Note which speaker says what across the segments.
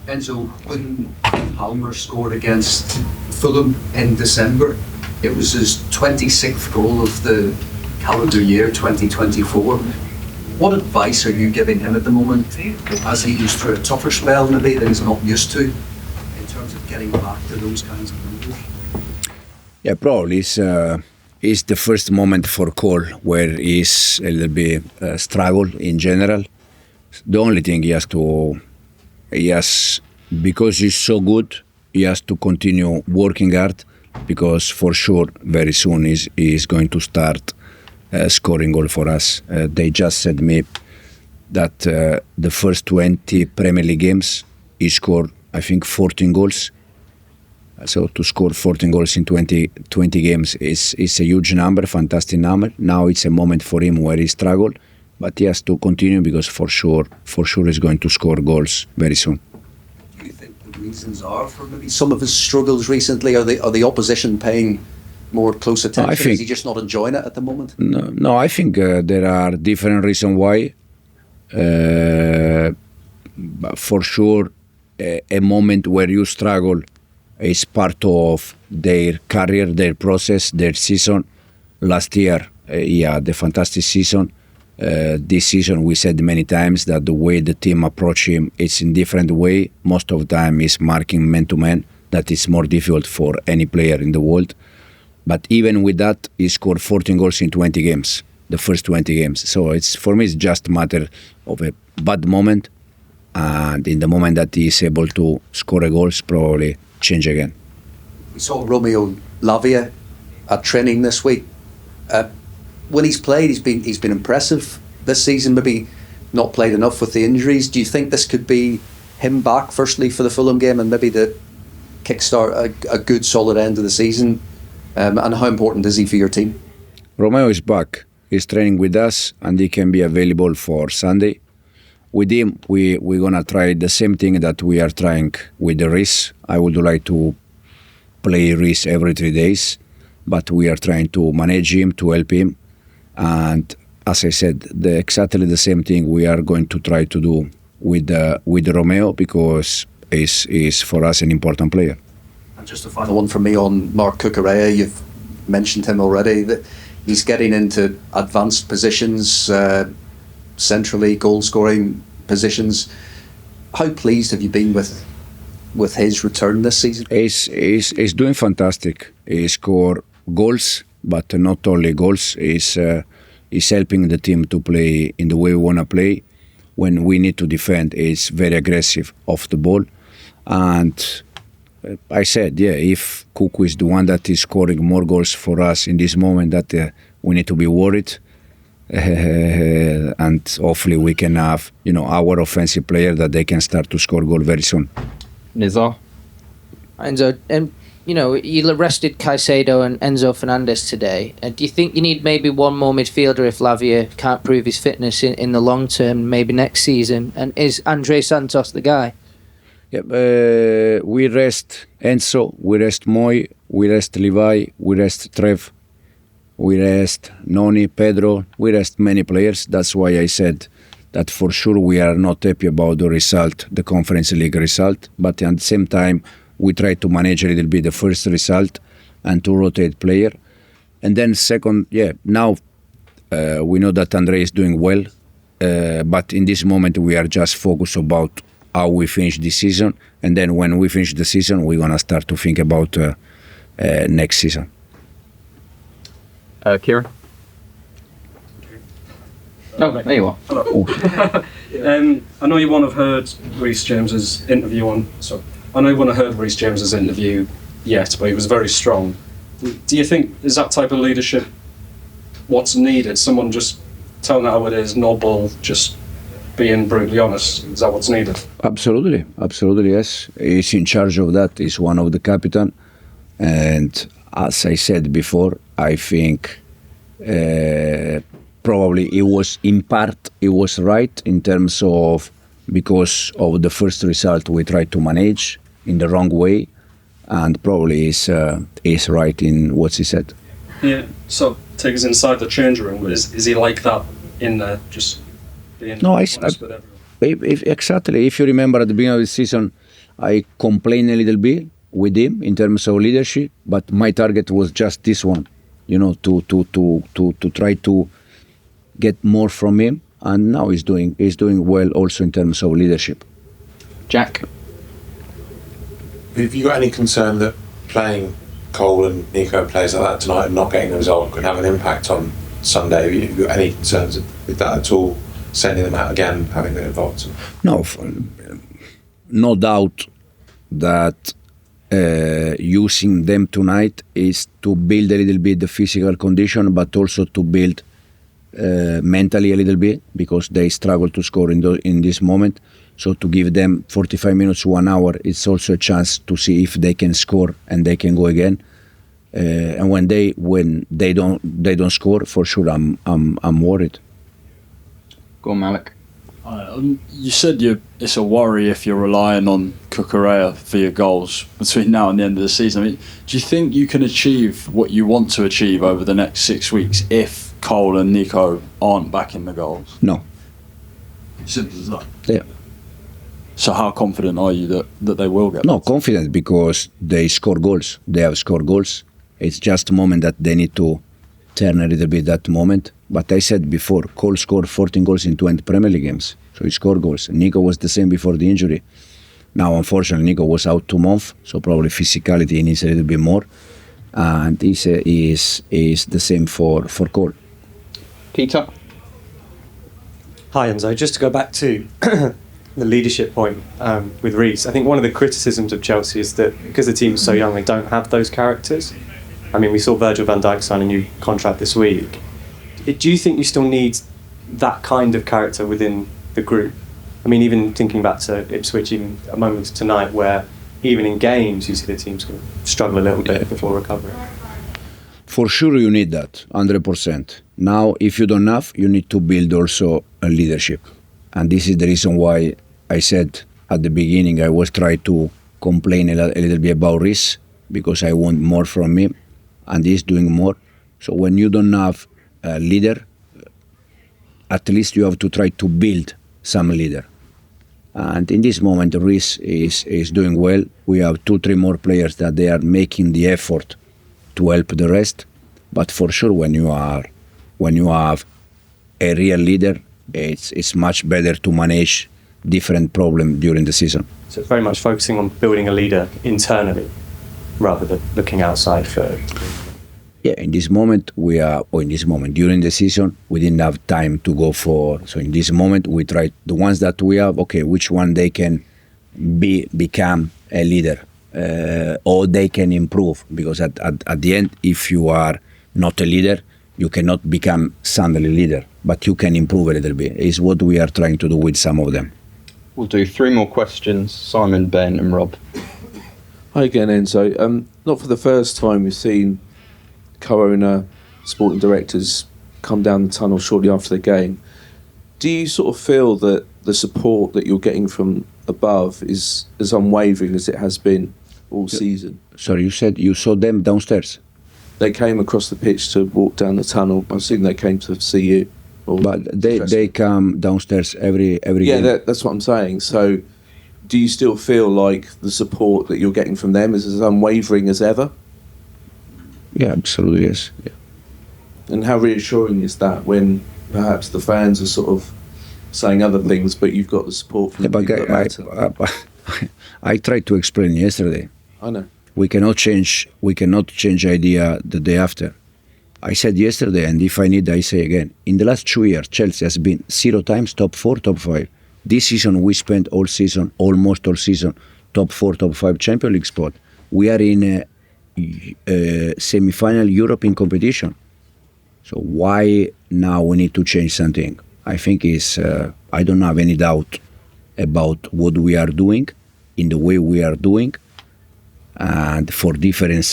Speaker 1: Enzo, when Palmer scored against Fulham in December, it was his 26th goal of the calendar year 2024. What advice are you giving him at the moment as he goes through a tougher spell maybe that he's not used to in terms of getting back to those kinds of numbers?
Speaker 2: Yeah, probably it's the first moment for Cole where he's a little bit struggle in general. The only thing because he's so good, he has to continue working hard, because for sure very soon he's going to start scoring goal for us. They just said me that the first 20 Premier League games he scored, I think, 14 goals. So to score 14 goals in 20 games is a huge number, fantastic number. Now it's a moment for him where he struggled, but he has to continue, because for sure he's going to score goals very soon.
Speaker 1: Do you think the reasons are for maybe some of his struggles recently? Are the opposition paying more close attention? Is he just not enjoying it at the moment?
Speaker 2: No, I think there are different reasons why. But for sure, a moment where you struggle is part of their career, their process, their season. Last year, he had a fantastic season. This season, we said many times that the way the team approach him is in different way. Most of the time, is marking man-to-man. That is more difficult for any player in the world. But even with that, he scored 14 goals in 20 games, the first 20 games. So for me, it's just a matter of a bad moment. And in the moment that he is able to score a goal, probably change again.
Speaker 1: We saw Romeo Lavia at training this week. When he's played, he's been impressive this season. Maybe not played enough with the injuries. Do you think this could be him back, firstly, for the Fulham game, and maybe to kickstart a good, solid end of the season? And how important is he for your team?
Speaker 2: Romeo is back. He's training with us, and he can be available for Sunday. With him, we're going to try the same thing that we are trying with the Reece. I would like to play Reece every 3 days, but we are trying to manage him, to help him. And as I said, exactly the same thing we are going to try to do with Romeo, because he's for us an important player.
Speaker 1: And just a final one from me on Marc Cucurella. You've mentioned him already, that he's getting into advanced positions, centrally goal-scoring positions. How pleased have you been with his return this season?
Speaker 2: He's doing fantastic. He scored goals, but not only goals. He's helping the team to play in the way we want to play. When we need to defend, he's very aggressive off the ball. And I said, if Cucu is the one that is scoring more goals for us in this moment, that we need to be worried. And hopefully we can have, our offensive player that they can start to score goal very soon.
Speaker 3: Nizar?
Speaker 4: Enzo, you rested Caicedo and Enzo Fernandez today. Do you think you need maybe one more midfielder if Lavia can't prove his fitness in the long term, maybe next season? And is Andre Santos the guy?
Speaker 2: Yeah, we rest Enzo, we rest Moy, we rest Levi, we rest Trev. We rest Noni, Pedro, we rest many players. That's why I said that for sure we are not happy about the result, the Conference League result. But at the same time, we try to manage a little bit the first result and to rotate player. And then second, now we know that Andre is doing well. But in this moment, we are just focused about how we finish this season. And then when we finish the season, we're going to start to think about next season.
Speaker 3: Kieran? Oh, there you are.
Speaker 5: Hello. I know you won't have heard Reece James's interview yet, but he was very strong. Do you think, is that type of leadership what's needed? Someone just telling it how it is, no bull, just being brutally honest. Is that what's needed?
Speaker 2: Absolutely, yes. He's in charge of that. He's one of the captain. And as I said before, I think probably it was right in terms of, because of the first result we tried to manage in the wrong way, and probably is right in what he said.
Speaker 5: Yeah. So take us inside the change room. Is he like that in there, just being honest with everyone?
Speaker 2: Exactly. If you remember at the beginning of the season, I complain a little bit with him in terms of leadership, but my target was just this one, to try to get more from him, and now he's doing well also in terms of leadership.
Speaker 3: Jack?
Speaker 6: Have you got any concern that playing Cole and Nico players like that tonight and not getting the result could have an impact on Sunday? Have you got any concerns with that at all? Sending them out again, having them involved?
Speaker 2: No, no doubt that using them tonight is to build a little bit the physical condition, but also to build mentally a little bit, because they struggle to score in this moment. So to give them 45 minutes to 1 hour, it's also a chance to see if they can score and they can go again. And when they don't score, for sure I'm worried.
Speaker 3: Go on, Malik.
Speaker 7: You said it's a worry if you're relying on Cucurella for your goals between now and the end of the season. I mean, do you think you can achieve what you want to achieve over the next 6 weeks if Cole and Nico aren't back in the goals?
Speaker 2: No.
Speaker 7: Simple as that.
Speaker 2: Yeah.
Speaker 7: So how confident are you that they will get
Speaker 2: No,
Speaker 7: back?
Speaker 2: confident because they score goals. They have scored goals. It's just a moment that they need to turn a little bit that moment. But I said before, Cole scored 14 goals in 20 Premier League games. So he scored goals. Nico was the same before the injury. Now, unfortunately, Nico was out 2 months, so probably physicality needs a little bit more. And is the same for Cole.
Speaker 3: Peter?
Speaker 8: Hi Enzo, just to go back to the leadership point with Reece, I think one of the criticisms of Chelsea is that because the team is so young, they don't have those characters. I mean, we saw Virgil van Dijk sign a new contract this week. Do you think you still need that kind of character within the group? I mean, even thinking back to Ipswich, even a moment tonight where even in games you see the teams struggle a little bit before recovering.
Speaker 2: For sure you need that, 100%. Now, if you don't have, you need to build also a leadership. And this is the reason why I said at the beginning I was trying to complain a little bit about Reece, because I want more from him, and he's doing more. So when you don't have a leader, at least you have to try to build some leader. And in this moment, Reece is doing well. We have 2-3 more players that they are making the effort to help the rest. But for sure, when you have a real leader, it's much better to manage different problems during the season.
Speaker 8: So it's very much focusing on building a leader internally rather than looking outside for...
Speaker 2: Yeah, in this moment during the season we didn't have time to go for. So in this moment we tried the ones that we have. Okay, which one they can become a leader, or they can improve. Because at the end, if you are not a leader, you cannot become suddenly leader, but you can improve a little bit. Is what we are trying to do with some of them.
Speaker 3: We'll do 3 more questions. Simon, Ben, and Rob.
Speaker 9: Hi again, Enzo. Not for the first time we've seen co-owner, sporting directors come down the tunnel shortly after the game. Do you sort of feel that the support that you're getting from above is as unwavering as it has been all season?
Speaker 2: Sorry, you said you saw them downstairs?
Speaker 9: They came across the pitch to walk down the tunnel. I assume they came to see you.
Speaker 2: But they come downstairs every game.
Speaker 9: Yeah, that's what I'm saying. So do you still feel like the support that you're getting from them is as unwavering as ever?
Speaker 2: Yeah, absolutely, yes. Yeah.
Speaker 9: And how reassuring is that when perhaps the fans are sort of saying other things, but you've got the support from the people that matter?
Speaker 2: I tried to explain yesterday.
Speaker 9: I know.
Speaker 2: We cannot change idea the day after. I said yesterday, and if I need, I say again. In the last 2 years, Chelsea has been 0 times top 4, top 5. This season, we spent almost all season, top 4, top 5 Champions League spot. We are in a semi-final European competition. So why now we need to change something? I think I don't have any doubt about what we are doing, in the way we are doing. And for different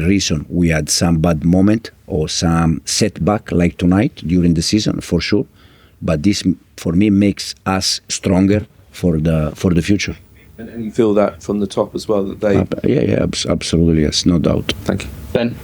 Speaker 2: reasons, we had some bad moment or some setback like tonight during the season, for sure. But this, for me, makes us stronger for the future.
Speaker 9: And you feel that from the top as well, that they...
Speaker 2: Yeah, absolutely, yes, no doubt.
Speaker 9: Thank you.
Speaker 3: Ben?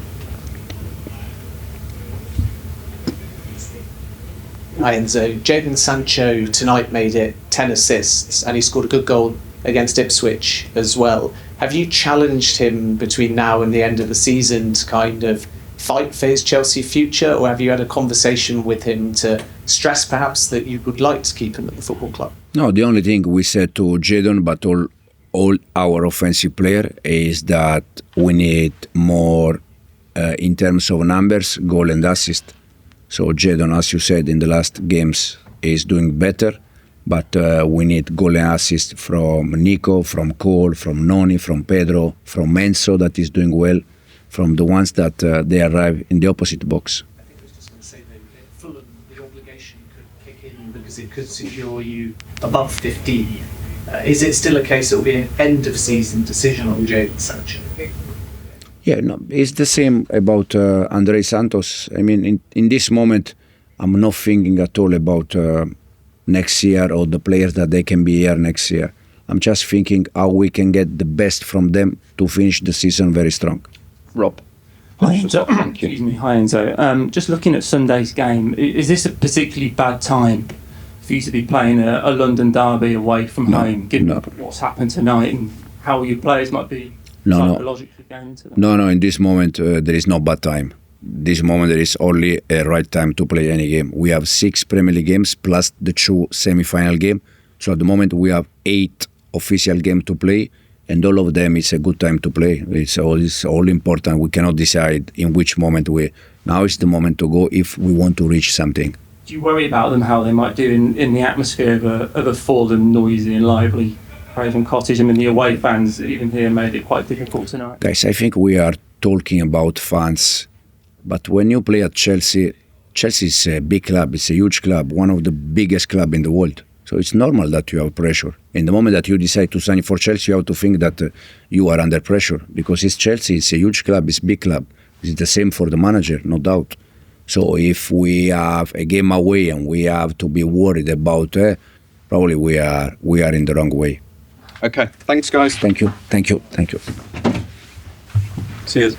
Speaker 10: Hi Enzo. Jadon Sancho tonight made it 10 assists and he scored a good goal against Ipswich as well. Have you challenged him between now and the end of the season to kind of fight for his Chelsea future, or have you had a conversation with him to stress perhaps that you would like to keep him at the football club?
Speaker 2: No, the only thing we said to Jadon, but all our offensive player, is that we need more in terms of numbers, goal and assist. So Jadon, as you said, in the last games is doing better, but we need goal and assist from Nico, from Cole, from Noni, from Pedro, from Enzo that is doing well, from the ones that they arrive in the opposite box.
Speaker 10: I think I was just going to say that Fulham, the obligation could kick in because it could secure you above 15. Is it still a case it will be an end of season decision on Jadon Sancho?
Speaker 2: Yeah, no, it's the same about Andrei Santos. I mean, in this moment, I'm not thinking at all about next year or the players that they can be here next year. I'm just thinking how we can get the best from them to finish the season very strong.
Speaker 3: Rob.
Speaker 11: Hi Enzo. Excuse me. Hi Enzo. Just looking at Sunday's game, is this a particularly bad time for you to be playing a London derby away from home, given what's happened tonight and how your players might be psychologically going into that?
Speaker 2: No, in this moment there is no bad time. This moment there is only a right time to play any game. We have 6 Premier League games plus the 2 semi-final games. So at the moment we have 8 official games to play, and all of them is a good time to play. It's all important. We cannot decide in which moment now is the moment to go if we want to reach something.
Speaker 11: Do you worry about them, how they might do in the atmosphere of a Fulham, noisy and lively Craven Cottage? I mean, the away fans even here made it quite difficult tonight.
Speaker 2: Guys, I think we are talking about fans, but when you play at Chelsea is a big club, it's a huge club, one of the biggest clubs in the world. So it's normal that you have pressure. In the moment that you decide to sign for Chelsea, you have to think that you are under pressure, because it's Chelsea, it's a huge club, it's a big club. It's the same for the manager, no doubt. So if we have a game away and we have to be worried about, probably we are in the wrong way.
Speaker 3: Okay, thanks guys.
Speaker 2: Thank you.
Speaker 3: Cheers.